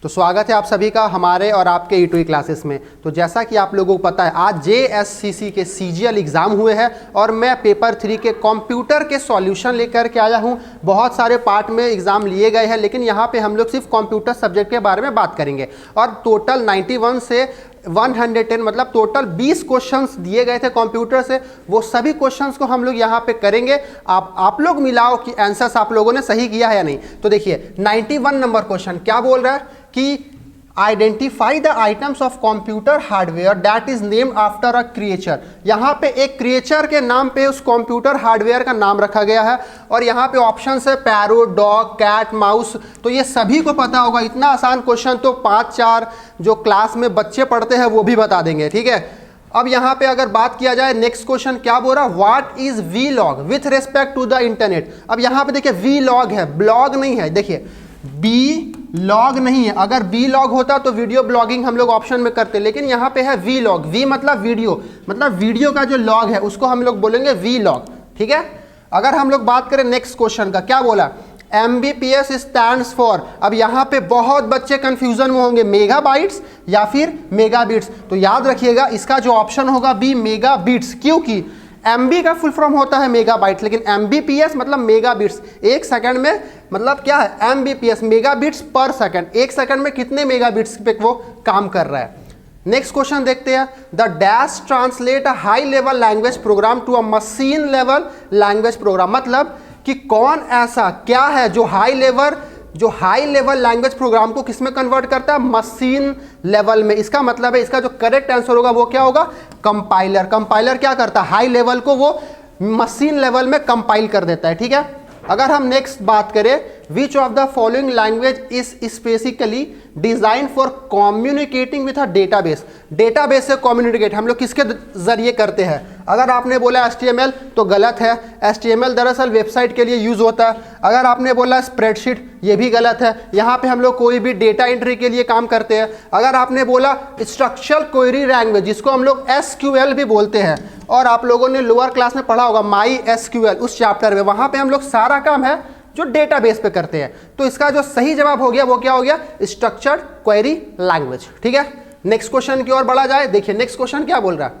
तो स्वागत है आप सभी का हमारे और आपके ई2ई क्लासेस में। तो जैसा कि आप लोगों को पता है, आज JSCC के CGL एग्ज़ाम हुए हैं और मैं पेपर 3 के कंप्यूटर के सॉल्यूशन लेकर के आया हूं। बहुत सारे पार्ट में एग्ज़ाम लिए गए हैं, लेकिन यहां पे हम लोग सिर्फ कंप्यूटर सब्जेक्ट के बारे में बात करेंगे। और टोटल 91 से 110 मतलब टोटल 20 क्वेश्चंस दिए गए थे कंप्यूटर से। वो सभी क्वेश्चंस को हम लोग यहाँ पे करेंगे। आप लोग मिलाओ कि आंसर्स आप लोगों ने सही किया है या नहीं। तो देखिए 91 नंबर क्वेश्चन क्या बोल रहा है कि identify the items of computer hardware that is named after a creature. यहाँ पे एक क्रिएचर के नाम पे उस कंप्यूटर हार्डवेयर का नाम रखा गया है और यहाँ पे ऑप्शंस है पैरोट, डॉग, कैट, माउस। तो ये सभी को पता होगा। इतना आसान क्वेश्चन तो 5-4 जो क्लास में बच्चे पढ़ते हैं वो भी बता देंगे, ठीक है। अब यहाँ पे अगर बात किया जाए, नेक्स्ट क्वेश्चन क्या बोल रहा है, what is vlog with respect to the internet. अब यहाँ पे देखिए वी लॉग है, ब्लॉग नहीं है। देखिए बी लॉग नहीं है। अगर बी लॉग होता तो वीडियो ब्लॉगिंग हम लोग ऑप्शन में करते, लेकिन यहाँ पे है वी लॉग। वी मतलब वीडियो, मतलब वीडियो का जो लॉग है उसको हम लोग बोलेंगे वी लॉग, ठीक है। अगर हम लोग बात करें नेक्स्ट क्वेश्चन का, क्या बोला, MBPS स्टैंड्स फॉर। अब यहाँ पे बहुत बच्चे कंफ्यूजन में होंगे, मेगाबाइट्स या फिर मेगाबिट्स। तो याद रखिएगा इसका जो ऑप्शन होगा बी मेगाबिट्स, क्योंकि MB का फुल फॉर्म होता है मेगाबाइट, लेकिन MBPS मतलब मेगाबिट्स। एक सेकंड में मतलब क्या है, MBPS मेगाबिट्स पर सेकंड। एक सेकंड में कितने मेगाबिट्स पे वो काम कर रहा है। नेक्स्ट क्वेश्चन देखते हैं, the dash translate a high level language program to a machine level language program. मतलब कि कौन ऐसा क्या है जो हाई लेवल लैंग्वेज प्रोग्राम को किसमें कन्वर्ट करता है, मशीन लेवल में। इसका मतलब है इसका जो करेक्ट आंसर होगा वो क्या होगा, कंपाइलर। कंपाइलर क्या करता है, हाई लेवल को वो मशीन लेवल में कंपाइल कर देता है, ठीक है। अगर हम नेक्स्ट बात करें, विच of the following language is specifically design for communicating with a database. Database से कम्युनिकेट हम लोग किसके जरिए करते हैं। अगर आपने बोला HTML तो गलत है। HTML दरअसल वेबसाइट के लिए यूज होता है। अगर आपने बोला स्प्रेडशीट, ये भी गलत है। यहाँ पे हम लोग कोई भी डेटा एंट्री के लिए काम करते हैं। अगर आपने बोला स्ट्रक्चरल क्वेरी लैंग्वेज, जिसको हम लोग SQL भी बोलते हैं, और आप लोगों ने लोअर क्लास में पढ़ा होगा MySQL उस चैप्टर में, वहाँ पे हम लोग सारा काम है जो डेटाबेस पे करते हैं। तो इसका जो सही जवाब हो गया वो क्या हो गया, स्ट्रक्चर्ड क्वेरी लैंग्वेज, ठीक है। नेक्स्ट क्वेश्चन की ओर बढ़ा जाए। देखिए नेक्स्ट क्वेश्चन क्या बोल रहा है,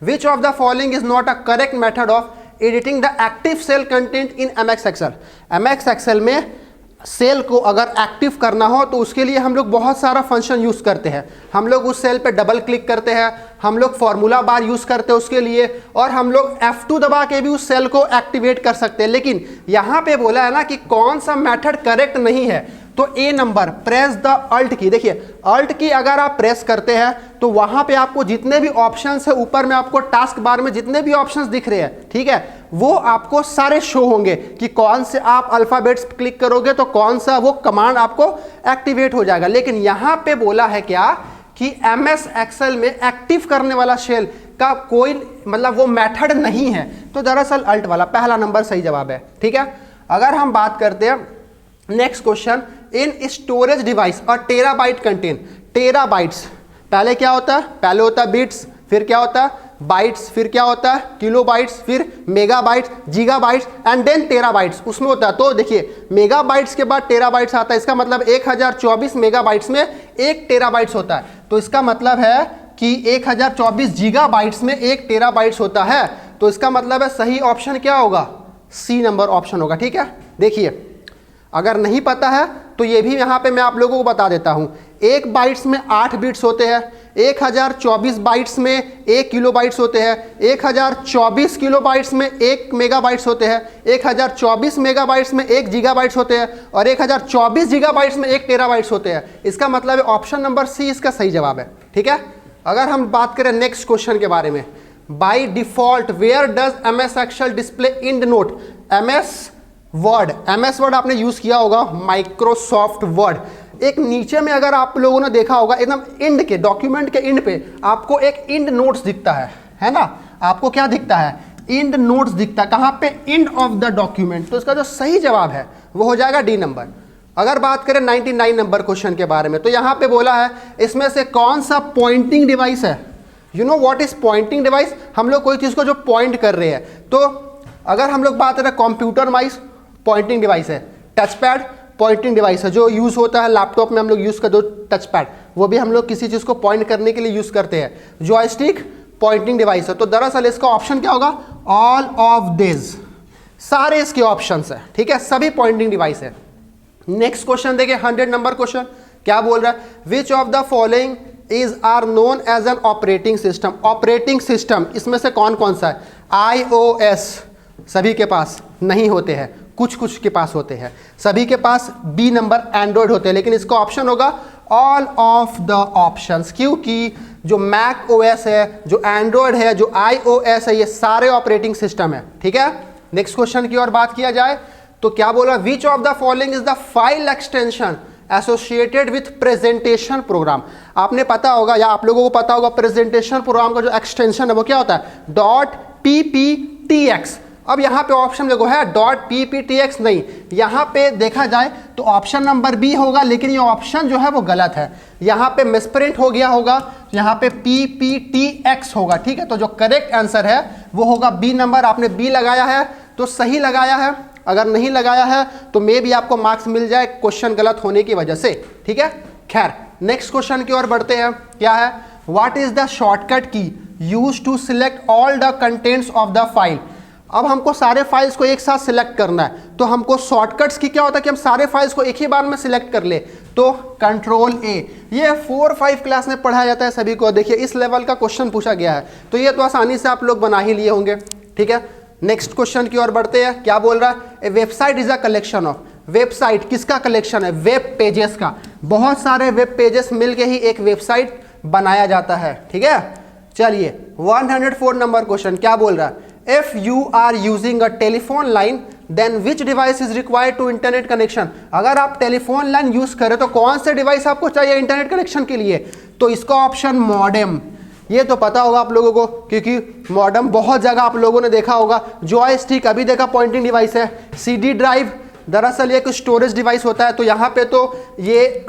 which of the following is not a correct method of editing the active cell content in MX Excel। MX Excel में सेल को अगर एक्टिव करना हो तो उसके लिए हम लोग बहुत सारा फंक्शन यूज करते हैं। हम लोग उस सेल पे डबल क्लिक करते हैं, हम लोग फॉर्मूला बार यूज करते हैं उसके लिए, और हम लोग F2 दबा के भी उस सेल को एक्टिवेट कर सकते हैं। लेकिन यहाँ पे बोला है ना कि कौन सा मेथड करेक्ट नहीं है, तो A number, press the alt key. देखिए अल्ट की अगर आप प्रेस करते हैं तो वहां पे आपको जितने भी ऑप्शंस है, ऊपर में आपको टास्क बार में जितने भी ऑप्शंस दिख रहे हैं, ठीक है, वो आपको सारे शो होंगे कि कौन से आप अल्फाबेट्स क्लिक करोगे तो कौन सा वो कमांड आपको एक्टिवेट हो जाएगा। लेकिन यहां पे बोला है क्या कि MS Excel में एक्टिव करने वाला शेल का कोई मतलब वो मेथड नहीं है। तो दरअसल अल्ट वाला पहला नंबर सही जवाब है, ठीक है। अगर हम बात करते हैं नेक्स्ट क्वेश्चन, इन स्टोरेज डिवाइस और टेराबाइट कंटेन। टेराबाइट्स पहले क्या होता है, पहले होता है बिट्स, फिर क्या होता है बाइट्स, फिर क्या होता है किलोबाइट्स, फिर megabytes, gigabytes and then terabytes उसमें होता है। तो देखिए मेगाबाइट्स के बाद टेराबाइट्स आता है। इसका मतलब 1024 मेगाबाइट्स में 1 टेराबाइट्स होता है। तो इसका मतलब है कि 1024 गीगाबाइट्स में 1 टेराबाइट्स होता है। तो इसका मतलब है सही ऑप्शन क्या होगा, C नंबर ऑप्शन होगा, ठीक है। देखिए अगर नहीं पता है तो ये भी यहाँ पे मैं आप लोगों को बता देता हूँ। 1 बाइट्स में 8 बिट्स होते हैं, 1024 बाइट्स में 1 किलोबाइट्स होते हैं, 1024 किलोबाइट्स में 1 मेगाबाइट्स होते हैं, 1024 मेगाबाइट्स में 1 गीगाबाइट्स होते हैं, और 1024 गीगाबाइट्स में 1 टेराबाइट्स होते हैं। इसका मतलब है ऑप्शन नंबर C इसका सही जवाब है, ठीक है। अगर हम बात करें नेक्स्ट क्वेश्चन के बारे में, by default where does MS Excel display end note. MS Word आपने यूज किया होगा, माइक्रोसॉफ्ट वर्ड। एक नीचे में अगर आप लोगों ने देखा होगा एकदम इंड के, डॉक्यूमेंट के इंड पे आपको एक इंड नोट्स दिखता है ना। आपको क्या दिखता है, इंड नोट्स दिखता है। कहाँ पे, इंड ऑफ द डॉक्यूमेंट। तो इसका जो सही जवाब है वो हो जाएगा D नंबर। अगर बात करें 99 नंबर क्वेश्चन के बारे में, तो यहाँ पे बोला है इसमें से कौन सा पॉइंटिंग डिवाइस है। You know what is pointing device, हम लोग कोई चीज को जो पॉइंट कर रहे हैं। तो अगर हम लोग बात करें कंप्यूटर माउस पॉइंटिंग डिवाइस है, टच पैड पॉइंटिंग डिवाइस है जो यूज़ होता है लैपटॉप में, हम लोग यूज़ करते हैं टच पैड, वो भी हम लोग किसी चीज़ को पॉइंट करने के लिए यूज़ करते हैं। जॉयस्टिक पॉइंटिंग डिवाइस है। तो दरअसल इसका ऑप्शन क्या होगा, ऑल ऑफ दिस, सारे इसके ऑप्शंस है, ठीक है, सभी पॉइंटिंग डिवाइस है। नेक्स्ट क्वेश्चन देखिए 100 नंबर क्वेश्चन क्या बोल रहा है, which of the following is are known as an operating system. Operating system इसमें से कौन कौन सा है, iOS सभी के पास नहीं होते हैं, कुछ कुछ के पास होते हैं, सभी के पास बी नंबर एंड्रॉयड होते हैं, लेकिन इसका ऑप्शन होगा ऑल ऑफ द ऑप्शंस, क्योंकि जो मैक ओएस है, जो एंड्रॉयड है, जो iOS है, ये सारे ऑपरेटिंग सिस्टम है, ठीक है। नेक्स्ट क्वेश्चन की ओर बात किया जाए तो क्या बोला, विच of the following is the file extension associated with presentation programme. आपने पता होगा या आप लोगों को पता होगा प्रेजेंटेशन प्रोग्राम का जो एक्सटेंशन है वो क्या होता है, .pptx। अब यहाँ पे ऑप्शन देखो है .pptx नहीं, यहाँ पे देखा जाए तो ऑप्शन नंबर बी होगा, लेकिन ये ऑप्शन जो है वो गलत है, यहाँ पे मिसप्रिंट हो गया होगा, यहाँ पे pptx होगा, ठीक है। तो जो करेक्ट आंसर है वो होगा बी नंबर। आपने बी लगाया है तो सही लगाया है, अगर नहीं लगाया है तो मे भी आपको मार्क्स मिल जाए क्वेश्चन गलत होने की वजह से, ठीक है। खैर नेक्स्ट क्वेश्चन की ओर बढ़ते हैं, क्या है, what is the shortcut key use to select all the contents of the file. अब हमको सारे फाइल्स को एक साथ सिलेक्ट करना है, तो हमको शॉर्टकट्स की क्या होता है कि हम सारे फाइल्स को एक ही बार में सिलेक्ट कर ले, तो कंट्रोल ए। ये 4-5 क्लास में पढ़ाया जाता है सभी को, देखिए इस लेवल का क्वेश्चन पूछा गया है, तो ये तो आसानी से आप लोग बना ही लिए होंगे, ठीक है। नेक्स्ट क्वेश्चन की ओर बढ़ते हैं, क्या बोल रहा है, a website is a collection of. Website किसका कलेक्शन है, वेब पेजेस का। बहुत सारे वेब पेजेस मिलके ही एक वेबसाइट बनाया जाता है, ठीक है। चलिए 104 नंबर क्वेश्चन क्या बोल रहा है, if you are using a telephone line then which device is required to internet connection. अगर आप टेलीफोन लाइन यूज करें तो कौन से डिवाइस आपको चाहिए इंटरनेट कनेक्शन के लिए, तो इसका ऑप्शन मॉडेम। ये तो पता होगा आप लोगों को, क्योंकि मॉडेम बहुत जगह आप लोगों ने देखा होगा। जॉयस्टिक अभी देखा पॉइंटिंग डिवाइस है। CD ड्राइव दरअसल ये एक स्टोरेज डिवाइस होता है, तो यहाँ पे तो ये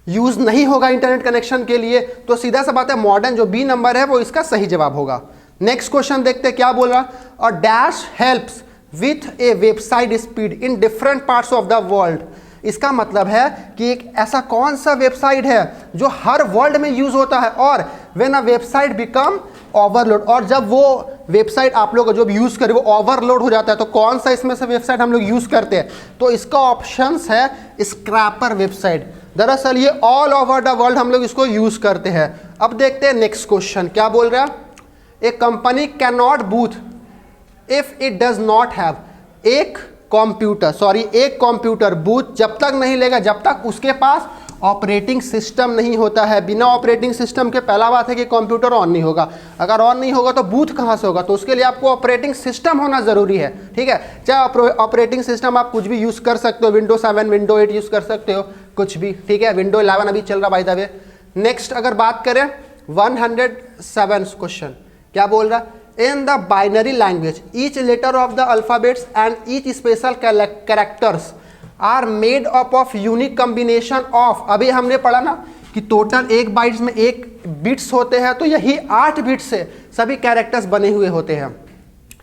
यूज नहीं होगा इंटरनेट कनेक्शन के लिए, तो सीधा सा बात है मॉडेम जो बी नंबर है वो इसका सही जवाब होगा। नेक्स्ट क्वेश्चन देखते हैं क्या बोल रहा, और dash helps with A website speed in different parts of the world. इसका मतलब है कि एक ऐसा कौन सा वेबसाइट है जो हर वर्ल्ड में यूज होता है, और when a website become overload, और जब वो वेबसाइट आप लोग जो यूज करें वो ओवरलोड हो जाता है, तो कौन सा इसमें से वेबसाइट हम लोग यूज करते हैं, तो इसका ऑप्शन है स्क्रैपर वेबसाइट। दरअसल ये ऑल ओवर द वर्ल्ड हम लोग इसको यूज करते हैं। अब देखते हैं नेक्स्ट क्वेश्चन क्या बोल रहा है, a company can not booth if it does not have. एक कंप्यूटर बूथ जब तक नहीं लेगा जब तक उसके पास ऑपरेटिंग सिस्टम नहीं होता है। बिना ऑपरेटिंग सिस्टम के पहला बात है कि कंप्यूटर ऑन नहीं होगा, अगर ऑन नहीं होगा तो बूथ कहाँ से होगा, तो उसके लिए आपको ऑपरेटिंग सिस्टम होना ज़रूरी है, ठीक है। चाहे ऑपरेटिंग सिस्टम आप कुछ भी यूज़ कर सकते हो, विंडो 7 विंडो 8 यूज़ कर सकते हो, कुछ भी, ठीक है। विंडो 11 अभी चल रहा बाय द वे। नेक्स्ट अगर बात करें 107 क्वेश्चन क्या बोल रहा है, in the binary language each letter of the alphabets and each special characters are made up of unique combination of। अभी हमने पढ़ा ना कि टोटल एक बाइट्स में 1 बिट्स होते हैं, तो यही 8 बिट्स से सभी कैरेक्टर्स बने हुए होते हैं,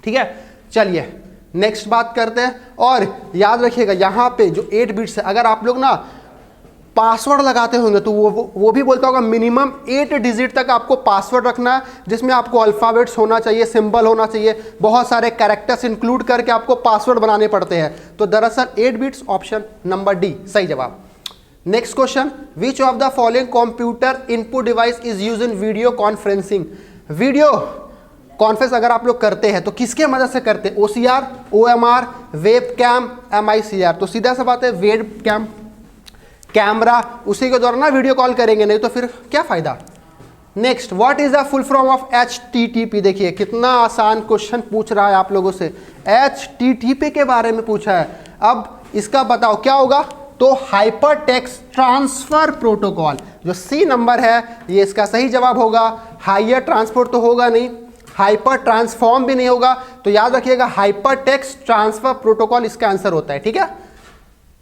ठीक है। चलिए नेक्स्ट बात करते हैं, और याद रखिएगा यहाँ पे जो 8 बिट्स है, अगर आप लोग ना पासवर्ड लगाते होंगे तो वो भी बोलता होगा मिनिमम 8 डिजिट तक आपको पासवर्ड रखना है, जिसमें आपको अल्फ़ाबेट्स होना चाहिए, सिंबल होना चाहिए, बहुत सारे कैरेक्टर्स इंक्लूड करके आपको पासवर्ड बनाने पड़ते हैं। तो दरअसल 8 बिट्स ऑप्शन नंबर डी सही जवाब। Next question, which of the following computer input device is use in video conferencing. Video conference अगर आप लोग करते हैं तो किसके मदद से करते हैं, OCR, OMR, webcam, MICR। तो सीधा सा बात है वेब कैम कैमरा, उसी के द्वारा ना वीडियो कॉल करेंगे, नहीं तो फिर क्या फायदा। Next, what is the full form of HTTP। देखिए कितना आसान क्वेश्चन पूछ रहा है आप लोगों से, HTTP के बारे में पूछा है। अब इसका बताओ क्या होगा, तो हाइपर टेक्स्ट ट्रांसफर प्रोटोकॉल, जो C नंबर है ये इसका सही जवाब होगा। हाइयर ट्रांसपोर्ट तो होगा नहीं, हाइपर ट्रांसफॉर्म भी नहीं होगा, तो याद रखिएगा हाइपर टेक्स्ट ट्रांसफर प्रोटोकॉल इसका आंसर होता है, ठीक है।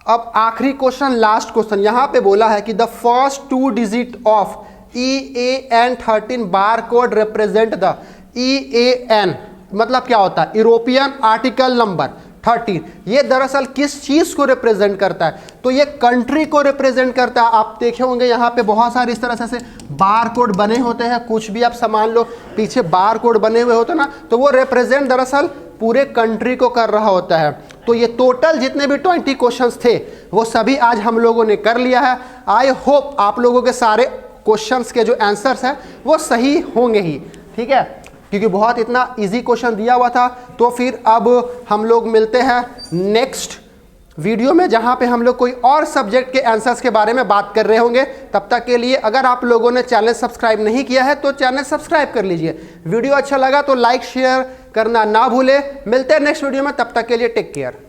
अब आखिरी क्वेश्चन, लास्ट क्वेश्चन, यहां पे बोला है कि the first 2 digit of EAN13 bar code represent the EAN मतलब क्या होता है, यूरोपियन आर्टिकल नंबर 13। ये दरअसल किस चीज़ को रिप्रेजेंट करता है? तो ये कंट्री को रिप्रेजेंट करता है। आप देखे होंगे यहाँ पे बहुत सारे इस तरह से बार कोड बने होते हैं, कुछ भी आप सामान लो पीछे बार कोड बने हुए होते हैं ना, तो वो रिप्रेजेंट दरअसल पूरे कंट्री को कर रहा होता है। तो ये टोटल जितने भी 20 क्वेश्चंस थे वो सभी आज हम लोगों ने कर लिया है। आई होप आप लोगों के सारे क्वेश्चंस के जो आंसर्स हैं वो सही होंगे ही, ठीक है, क्योंकि बहुत इतना इजी क्वेश्चन दिया हुआ था। तो फिर अब हम लोग मिलते हैं नेक्स्ट वीडियो में, जहां पे हम लोग कोई और सब्जेक्ट के आंसर्स के बारे में बात कर रहे होंगे। तब तक के लिए अगर आप लोगों ने चैनल सब्सक्राइब नहीं किया है तो चैनल सब्सक्राइब कर लीजिए। वीडियो अच्छा लगा तो लाइक शेयर करना ना भूले। मिलते हैं नेक्स्ट वीडियो में, तब तक के लिए टेक केयर।